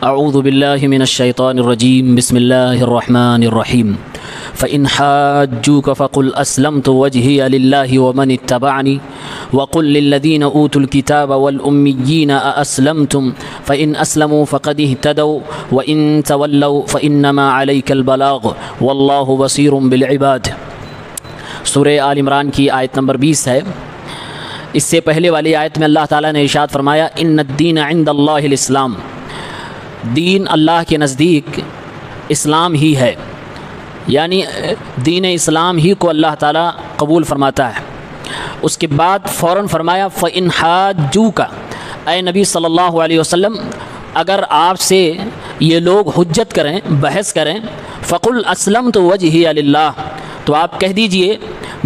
اعوذ باللہ من الشیطان الرجیم بسم اللہ الرحمن الرحیم فإن حاجوك فقل أسلمت وجهي لله ومن اتبعني وقل للذين أوتوا الكتاب والأميين أأسلمتم فإن أسلموا فقد اهتدوا وإن تولوا فإنما عليك البلاغ والله بصير بالعباد۔ سورہ آل عمران کی آیت نمبر 20 ہے۔ اس سے پہلے والی آیت میں اللہ تعالیٰ نے ارشاد فرمایا ان الدین عند اللہ الاسلام، دین اللہ کے نزدیک اسلام ہی ہے، یعنی دین اسلام ہی کو اللہ تعالیٰ قبول فرماتا ہے۔ اس کے بعد فوراً فرمایا فَإِنْ حَاجُّوكَ، اے نبی صلی اللہ علیہ وسلم اگر آپ سے یہ لوگ حجت کریں، بحث کریں، فَقُلْ أَسْلَمْتُ وَجْهِيَ لِلَّهِ، تو آپ کہہ دیجئے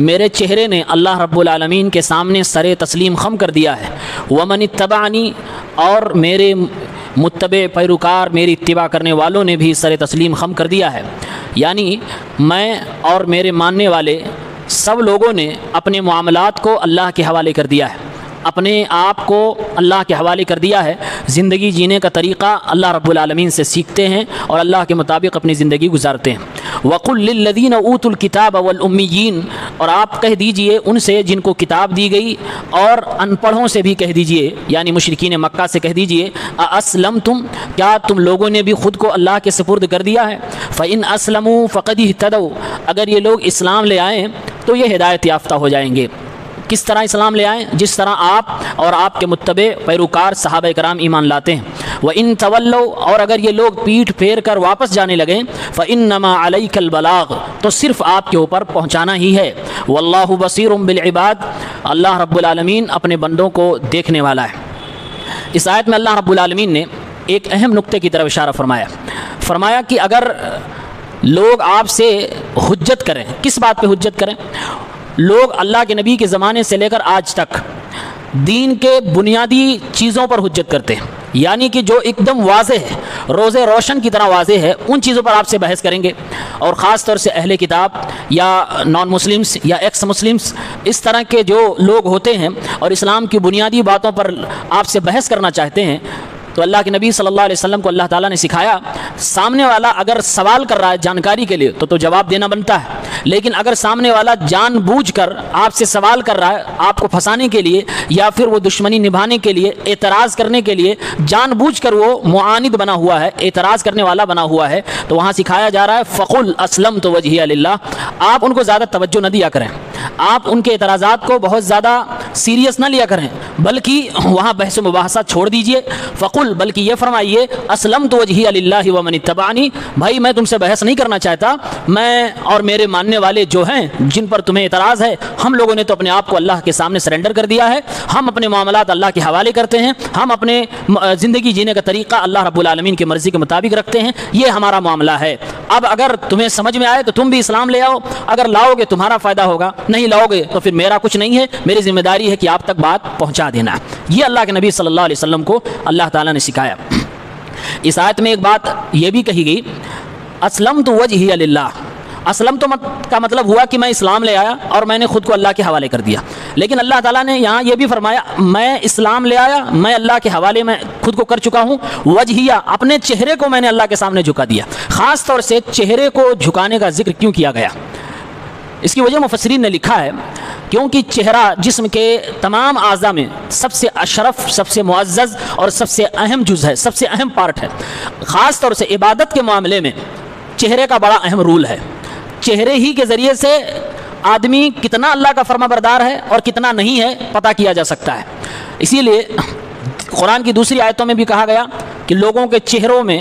میرے چہرے نے اللہ رب العالمین کے سامنے سر تسلیم خم کر دیا ہے، وَمَنِ اتَّبَعَنِي، اور میرے متبع پیروکار میری اتباع کرنے والوں نے بھی سر تسلیم خم کر دیا ہے، یعنی میں اور میرے ماننے والے سب لوگوں نے اپنے معاملات کو اللہ کے حوالے کر دیا ہے، اپنے آپ کو اللہ کے حوالے کر دیا ہے، زندگی جینے کا طریقہ اللہ رب العالمین سے سیکھتے ہیں اور اللہ کے مطابق اپنی زندگی گزارتے ہیں۔ وَقُلْ لِلَّذِينَ أُوتُوا الْكِتَابَ وَالْأُمِّيِّينَ، اور آپ کہہ دیجئے ان سے جن کو کتاب دی گئی اور ان پڑھوں سے بھی کہہ دیجئے، یعنی مشرکین مکہ سے کہہ دیجئے أَأَسْلَمْتُمْ، کیا تم لوگوں نے بھی خود کو اللہ کے سپرد کر دیا ہے؟ فَإِنْ أَسْلَمُوا فَقَدِ اهْتَدَوْا، اگر یہ لوگ اسلام لے آئیں تو یہ ہدایت یافتہ ہو جائیں گے۔ کس طرح اسلام لے آئیں؟ جس طرح آپ اور آپ کے متبع پیروکار صحابہ کرام ایمان لاتے ہیں۔ وَإِن تَوَلَّوْا، اور اگر یہ لوگ پیٹھ پھیر کر واپس جانے لگیں، فَإِنَّمَا عَلَيْكَ الْبَلَاغُ، تو صرف آپ کے اوپر پہنچانا ہی ہے۔ وَاللَّهُ بَصِيرٌ بِالْعِبَادِ، اللہ رب العالمین اپنے بندوں کو دیکھنے والا ہے۔ اس آیت میں اللہ رب العالمین نے ایک اہم نقطے کی طرف اشارہ فرمایا کہ اگر لوگ آپ سے حجت کریں، کس بات پہ حجت کریں؟ لوگ اللہ کے نبی کے زمانے سے لے کر آج تک دین کے بنیادی چیزوں پر حجت کرتے ہیں، یعنی کہ جو ایک دم واضح ہے، روز روشن کی طرح واضح ہے، ان چیزوں پر آپ سے بحث کریں گے، اور خاص طور سے اہل کتاب یا نان مسلمس یا ایکس مسلمس، اس طرح کے جو لوگ ہوتے ہیں اور اسلام کی بنیادی باتوں پر آپ سے بحث کرنا چاہتے ہیں، تو اللہ کے نبی صلی اللہ علیہ وسلم کو اللہ تعالیٰ نے سکھایا سامنے والا اگر سوال کر رہا ہے جانکاری کے لیے تو جواب دینا بنتا ہے، لیکن اگر سامنے والا جان بوجھ کر آپ سے سوال کر رہا ہے آپ کو پھنسانے کے لیے یا پھر وہ دشمنی نبھانے کے لیے، اعتراض کرنے کے لیے جان بوجھ کر وہ معاند بنا ہوا ہے، اعتراض کرنے والا بنا ہوا ہے، تو وہاں سکھایا جا رہا ہے فَقُلْ أَسْلَمْتُ وَجْهِيَ لِلَّهِ، آپ ان کو زیادہ توجہ نہ دیا کریں، آپ ان کے اعتراضات کو بہت زیادہ سیریس نہ لیا کریں، بلکہ وہاں بحث و مباحثہ چھوڑ دیجئے۔ فَقُلْ، بلکہ یہ فرمائیے اسلمت وجہی للہ ومن اتبعنی، بھائی میں تم سے بحث نہیں کرنا چاہتا، میں اور میرے ماننے والے جو ہیں جن پر تمہیں اعتراض ہے، ہم لوگوں نے تو اپنے آپ کو اللہ کے سامنے سرنڈر کر دیا ہے، ہم اپنے معاملات اللہ کے حوالے کرتے ہیں، ہم اپنے زندگی جینے کا طریقہ اللہ رب العالمین کی مرضی کے مطابق رکھتے ہیں، یہ ہمارا معاملہ ہے۔ اب اگر تمہیں سمجھ میں آئے تو تم بھی اسلام لے آؤ، اگر لاؤ گے تمہارا فائدہ ہوگا، نہیں لاؤ گے تو پھر میرا کچھ نہیں ہے، میری ذمہ داری ہے کہ آپ تک بات پہنچا دینا۔ یہ اللہ کے نبی صلی اللہ علیہ وسلم کو اللہ تعالیٰ نے سکھایا۔ اس آیت میں ایک بات یہ بھی کہی گئی اسلمت وجہی للہ، اسلم تو کا مطلب ہوا کہ میں اسلام لے آیا اور میں نے خود کو اللہ کے حوالے کر دیا، لیکن اللہ تعالیٰ نے یہاں یہ بھی فرمایا میں اسلام لے آیا، میں اللہ کے حوالے میں خود کو کر چکا ہوں، وجہیہ اپنے چہرے کو میں نے اللہ کے سامنے جھکا دیا۔ خاص طور سے چہرے کو جھکانے کا ذکر کیوں کیا گیا؟ اس کی وجہ مفسرین نے لکھا ہے کیونکہ چہرہ جسم کے تمام اعضاء میں سب سے اشرف، سب سے معزز اور سب سے اہم جز ہے، سب سے اہم پارٹ ہے۔ خاص طور سے عبادت کے معاملے میں چہرے کا بڑا اہم رول ہے، چہرے ہی کے ذریعے سے آدمی کتنا اللہ کا فرما بردار ہے اور کتنا نہیں ہے پتہ کیا جا سکتا ہے۔ اسی لیے قرآن کی دوسری آیتوں میں بھی کہا گیا کہ لوگوں کے چہروں میں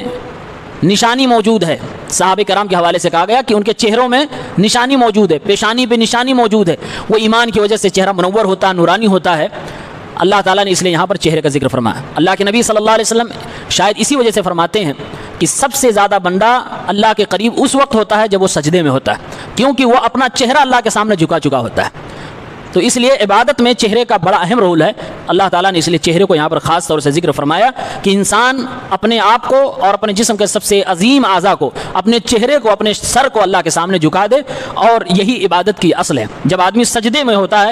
نشانی موجود ہے، صحابہ کرام کے حوالے سے کہا گیا کہ ان کے چہروں میں نشانی موجود ہے، پیشانی پہ نشانی موجود ہے، وہ ایمان کی وجہ سے چہرہ منور ہوتا ہے، نورانی ہوتا ہے۔ اللہ تعالیٰ نے اس لیے یہاں پر چہرے کا ذکر فرمایا۔ اللہ کے نبی صلی اللہ علیہ وسلم شاید اسی وجہ سے فرماتے ہیں کہ سب سے زیادہ بندہ اللہ کے قریب اس وقت ہوتا ہے جب وہ سجدے میں ہوتا ہے، کیونکہ وہ اپنا چہرہ اللہ کے سامنے جھکا چکا ہوتا ہے۔ تو اس لیے عبادت میں چہرے کا بڑا اہم رول ہے۔ اللہ تعالیٰ نے اس لیے چہرے کو یہاں پر خاص طور سے ذکر فرمایا کہ انسان اپنے آپ کو اور اپنے جسم کے سب سے عظیم اعضاء کو، اپنے چہرے کو، اپنے سر کو اللہ کے سامنے جھکا دے، اور یہی عبادت کی اصل ہے۔ جب آدمی سجدے میں ہوتا ہے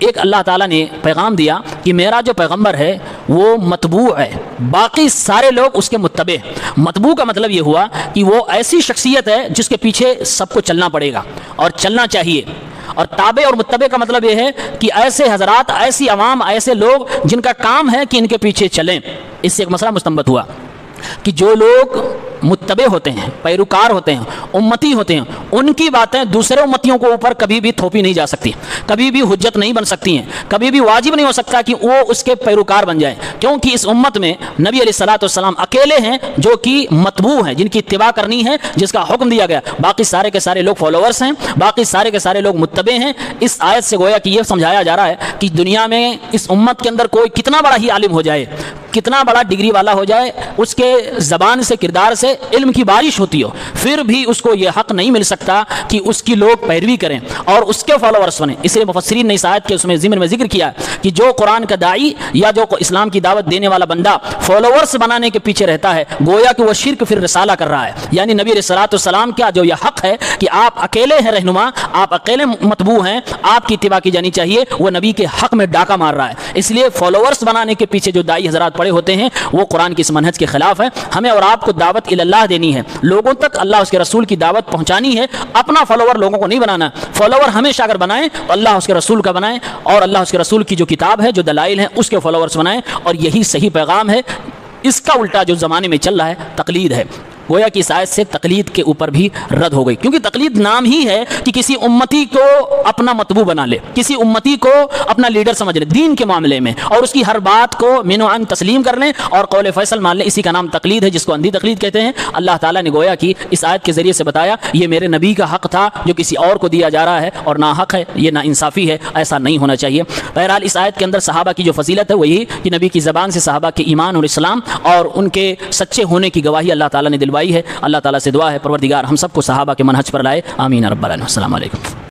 ایک اللہ تعالیٰ نے پیغام دیا کہ میرا جو پیغمبر ہے وہ متبوع ہے، باقی سارے لوگ اس کے متبع ہیں۔ متبوع کا مطلب یہ ہوا کہ وہ ایسی شخصیت ہے جس کے پیچھے سب کو چلنا پڑے گا اور چلنا چاہیے۔ اور تابع اور متبع کا مطلب یہ ہے کہ ایسے حضرات، ایسی عوام، ایسے لوگ جن کا کام ہے کہ ان کے پیچھے چلیں۔ اس سے ایک مسئلہ مستنبط ہوا کہ جو لوگ متبع ہوتے ہیں، پیروکار ہوتے ہیں، امتی ہوتے ہیں، ان کی باتیں دوسرے امتیوں کو اوپر کبھی بھی تھوپی نہیں جا سکتی، کبھی بھی حجت نہیں بن سکتی ہیں، کبھی بھی واجب نہیں ہو سکتا کہ وہ اس کے پیروکار بن جائیں، کیونکہ اس امت میں نبی علیہ الصلوۃ والسلام اکیلے ہیں جو کہ متبوع ہیں، جن کی اتباع کرنی ہے، جس کا حکم دیا گیا۔ باقی سارے کے سارے لوگ فالوورس ہیں، باقی سارے کے سارے لوگ متبع ہیں۔ اس آیت سے گویا کہ یہ سمجھایا جا رہا ہے کہ دنیا میں اس امت کے اندر کوئی کتنا بڑا ہی عالم ہو جائے، کتنا بڑا ڈگری والا ہو جائے، اس کے زبان سے، کردار سے علم کی بارش ہوتی ہو، پھر بھی اس کو یہ حق نہیں مل سکتا کہ اس کی لوگ پیروی کریں اور اس کے فالوورس بنیں۔ اس لیے مفسرین نے اس آیت کے اس میں ضمن میں ذکر کیا کہ جو قرآن کا داعی یا جو اسلام کی دعوت دینے والا بندہ فالوورس بنانے کے پیچھے رہتا ہے، گویا کہ وہ شرک پھر رسالہ کر رہا ہے۔ یعنی نبی علیہ الصلوۃ والسلام کا جو یہ حق ہے کہ آپ اکیلے ہیں رہنما، آپ اکیلے متبوع ہیں، آپ کی اتباع کی جانی چاہیے، وہ نبی کے حق میں ڈاکہ مار رہا ہے۔ اس لیے فالوورس بنانے کے پیچھے جو داعی حضرات پڑے ہوتے ہیں وہ قرآن کی اس منہج کے خلاف ہے۔ ہمیں اور آپ کو دعوت اللہ دینی ہے، لوگوں تک اللہ اس کے رسول کی دعوت پہنچانی ہے، اپنا فالوور لوگوں کو نہیں بنانا۔ فالوور ہمیشہ اگر بنائیں تو اللہ اس کے رسول کا بنائیں، اور اللہ اس کے رسول کی جو کتاب ہے، جو دلائل ہیں، اس کے فالوورز بنائیں، اور یہی صحیح پیغام ہے۔ اس کا الٹا جو زمانے میں چل رہا ہے تقلید ہے، گویا کہ اس آیت سے تقلید کے اوپر بھی رد ہو گئی، کیونکہ تقلید نام ہی ہے کہ کسی امتی کو اپنا متبوع بنا لے، کسی امتی کو اپنا لیڈر سمجھ لے دین کے معاملے میں، اور اس کی ہر بات کو من و عن تسلیم کر لیں اور قول فیصل مان لیں۔ اسی کا نام تقلید ہے، جس کو اندھی تقلید کہتے ہیں۔ اللہ تعالیٰ نے گویا کہ اس آیت کے ذریعے سے بتایا یہ میرے نبی کا حق تھا جو کسی اور کو دیا جا رہا ہے، اور نا حق ہے، یہ نا انصافی ہے، ایسا نہیں ہونا چاہیے۔ بہرحال اس آیت کے اندر صحابہ کی جو فضیلت ہے وہی کہ نبی کی زبان سے صحابہ کے ایمان اور اسلام اور ان کے سچے ہونے کی گواہی اللہ تعالیٰ نے دلوائی ہے۔ اللہ تعالیٰ سے دعا ہے پروردگار ہم سب کو صحابہ کے منہج پر لائے، آمین رب العالمین۔ السلام علیکم۔